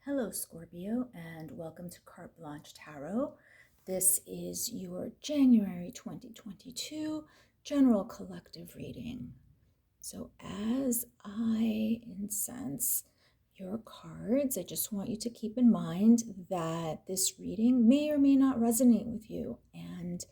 Hello, Scorpio, and welcome to Carte Blanche Tarot. This is your January 2022 general collective reading. So as I incense your cards, I just want you to keep in mind that this reading may or may not resonate with you. And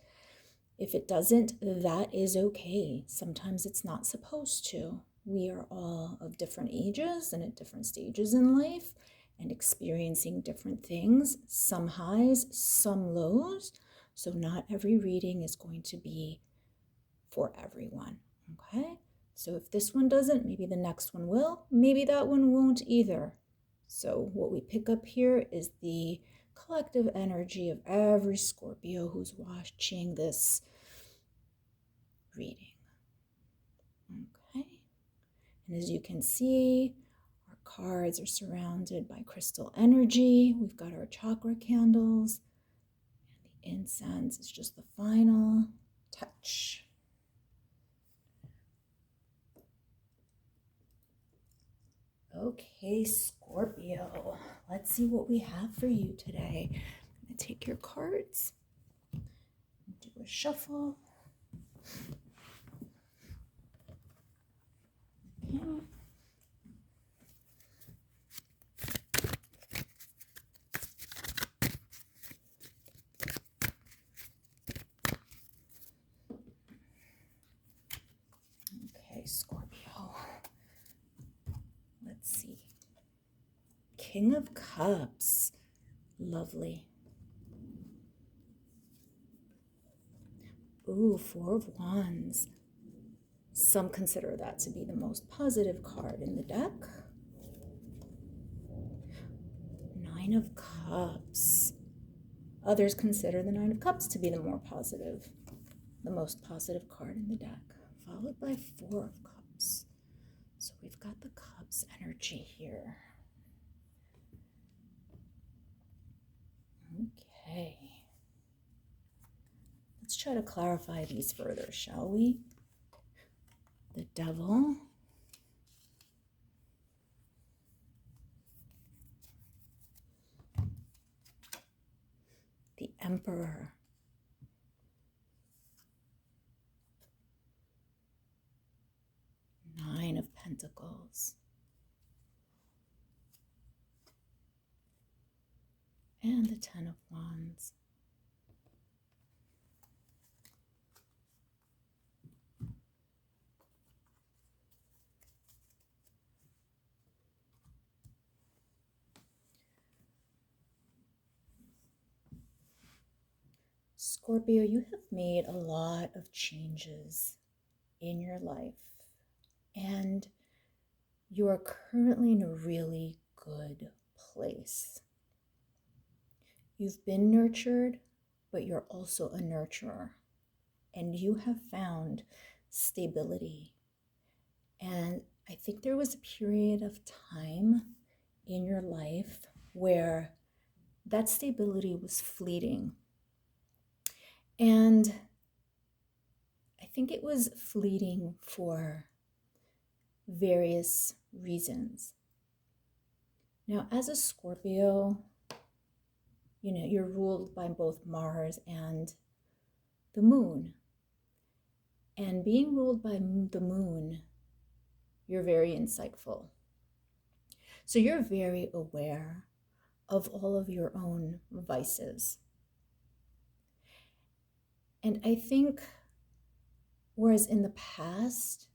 if it doesn't, that is okay. Sometimes it's not supposed to. We are all of different ages and at different stages in life and experiencing different things, some highs, some lows. So not every reading is going to be for everyone, okay? So if this one doesn't, maybe the next one will, maybe that one won't either. So what we pick up here is the collective energy of every Scorpio who's watching this reading, okay? And as you can see, our cards are surrounded by crystal energy. We've got our chakra candles, and the incense is just the final touch. Okay, Scorpio, let's see what we have for you today. I'm going to take your cards and do a shuffle. Okay. Okay, Scorpio. Let's see. King of Cups. Lovely. Ooh, Four of Wands. Some consider that to be the most positive card in the deck. Nine of Cups. Others consider the Nine of Cups to be the most positive card in the deck, followed by Four of Cups. So we've got the Cups energy here. Okay. Let's try to clarify these further, shall we? The Devil. The Emperor. Nine of Pentacles. And the Ten of Wands. Scorpio, you have made a lot of changes in your life, and you are currently in a really good place. You've been nurtured, but you're also a nurturer, and you have found stability. And I think there was a period of time in your life where that stability was fleeting. And I think it was fleeting for various reasons. Now, as a Scorpio, you're ruled by both Mars and the moon. And being ruled by the moon, you're very insightful. So you're very aware of all of your own vices. And I think, whereas in the past,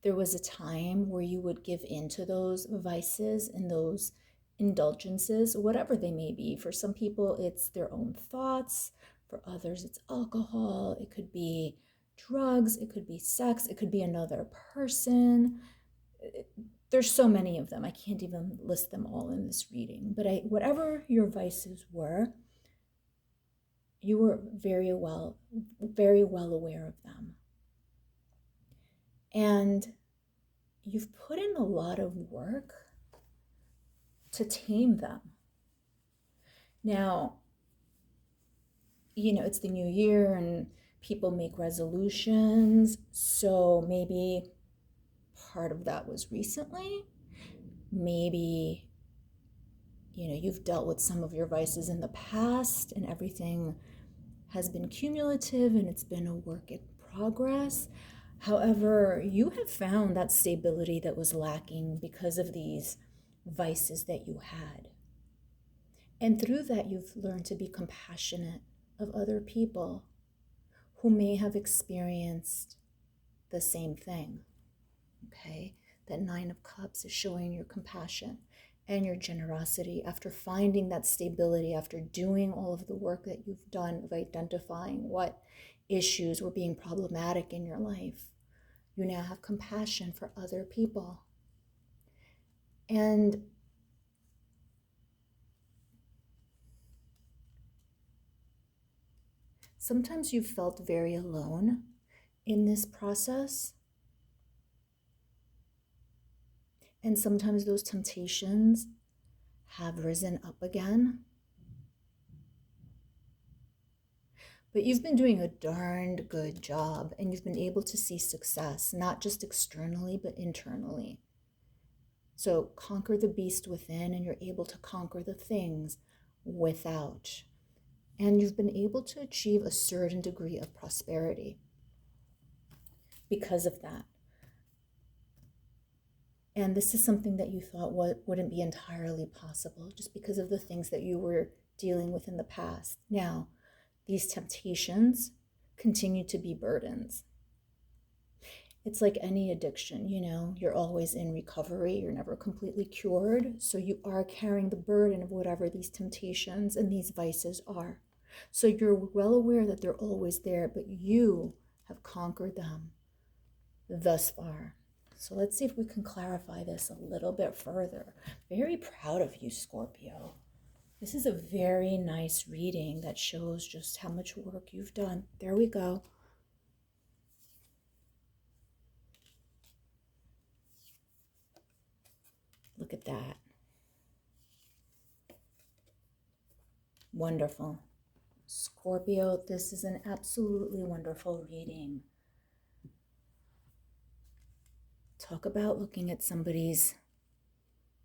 there was a time where you would give in to those vices and those indulgences, whatever they may be. For some people, it's their own thoughts. For others, it's alcohol. It could be drugs. It could be sex. It could be another person. There's so many of them. I can't even list them all in this reading. But whatever your vices were, you were very well aware of them. And you've put in a lot of work to tame them. Now, it's the new year and people make resolutions. So maybe part of that was recently. Maybe you've dealt with some of your vices in the past and everything has been cumulative and it's been a work in progress. However, you have found that stability that was lacking because of these vices that you had. And through that, you've learned to be compassionate of other people who may have experienced the same thing. Okay? That Nine of Cups is showing your compassion and your generosity after finding that stability, after doing all of the work that you've done of identifying what issues were being problematic in your life. You now have compassion for other people. And sometimes you felt very alone in this process. And sometimes those temptations have risen up again. But you've been doing a darned good job, and you've been able to see success, not just externally, but internally. So conquer the beast within, and you're able to conquer the things without. And you've been able to achieve a certain degree of prosperity because of that. And this is something that you thought wouldn't be entirely possible just because of the things that you were dealing with in the past. Now, these temptations continue to be burdens. It's like any addiction, you're always in recovery. You're never completely cured. So you are carrying the burden of whatever these temptations and these vices are. So you're well aware that they're always there, but you have conquered them thus far. So let's see if we can clarify this a little bit further. Very proud of you, Scorpio. This is a very nice reading that shows just how much work you've done. There we go. Look at that. Wonderful. Scorpio, this is an absolutely wonderful reading. Talk about looking at somebody's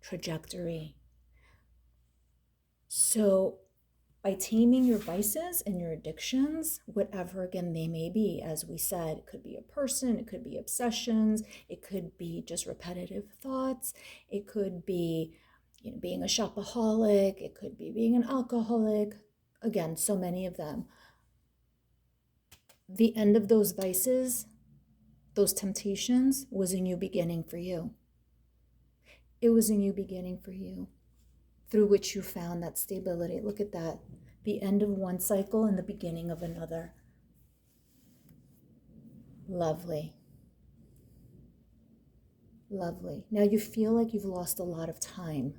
trajectory. So by taming your vices and your addictions, whatever again they may be, as we said, it could be a person, it could be obsessions, it could be just repetitive thoughts, it could be being a shopaholic, it could be being an alcoholic, again, so many of them. The end of those vices, those temptations, was a new beginning for you. It was a new beginning for you, through which you found that stability. Look at that. The end of one cycle and the beginning of another. Lovely. Lovely. Now you feel like you've lost a lot of time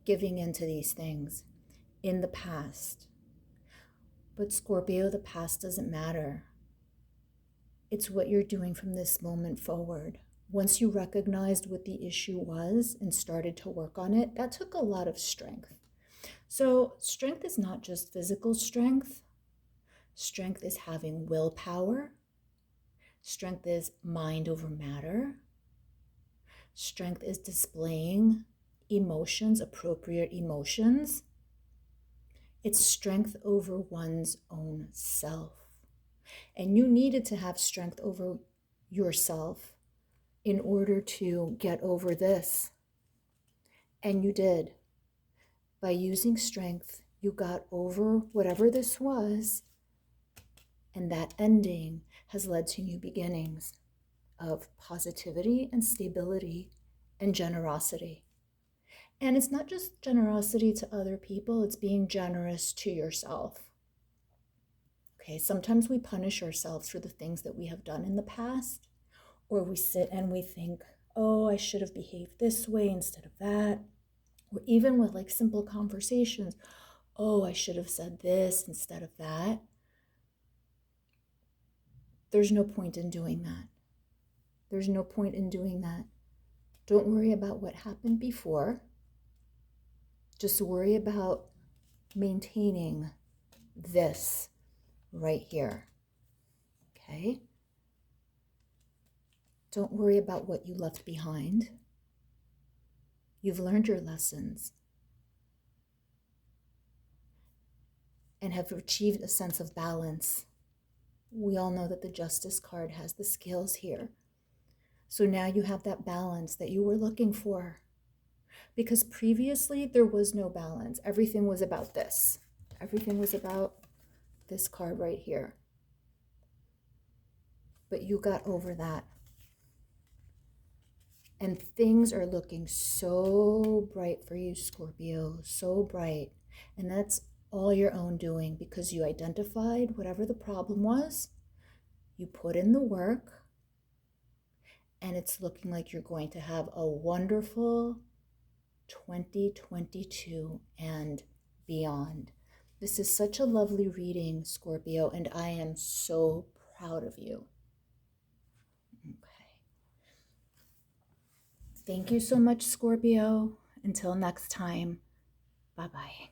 giving into these things in the past. But Scorpio, the past doesn't matter. It's what you're doing from this moment forward. Once you recognized what the issue was and started to work on it, that took a lot of strength. So strength is not just physical strength. Strength is having willpower. Strength is mind over matter. Strength is displaying emotions, appropriate emotions. It's strength over one's own self. And you needed to have strength over yourself in order to get over this. And you did. By using strength, you got over whatever this was, and that ending has led to new beginnings of positivity and stability and generosity. And it's not just generosity to other people, it's being generous to yourself. Okay, sometimes we punish ourselves for the things that we have done in the past, or we sit and we think, oh, I should have behaved this way instead of that. Or even with like simple conversations, oh, I should have said this instead of that. There's no point in doing that. There's no point in doing that. Don't worry about what happened before. Just worry about maintaining this right here. Okay? Don't worry about what you left behind. You've learned your lessons. and have achieved a sense of balance. We all know that the Justice card has the scales here. So now you have that balance that you were looking for. Because previously there was no balance. Everything was about this. Everything was about this card right here. But you got over that. And things are looking so bright for you, Scorpio, so bright. And that's all your own doing, because you identified whatever the problem was, you put in the work, and it's looking like you're going to have a wonderful 2022 and beyond. This is such a lovely reading, Scorpio, and I am so proud of you. Okay. Thank you so much, Scorpio. Until next time, bye-bye.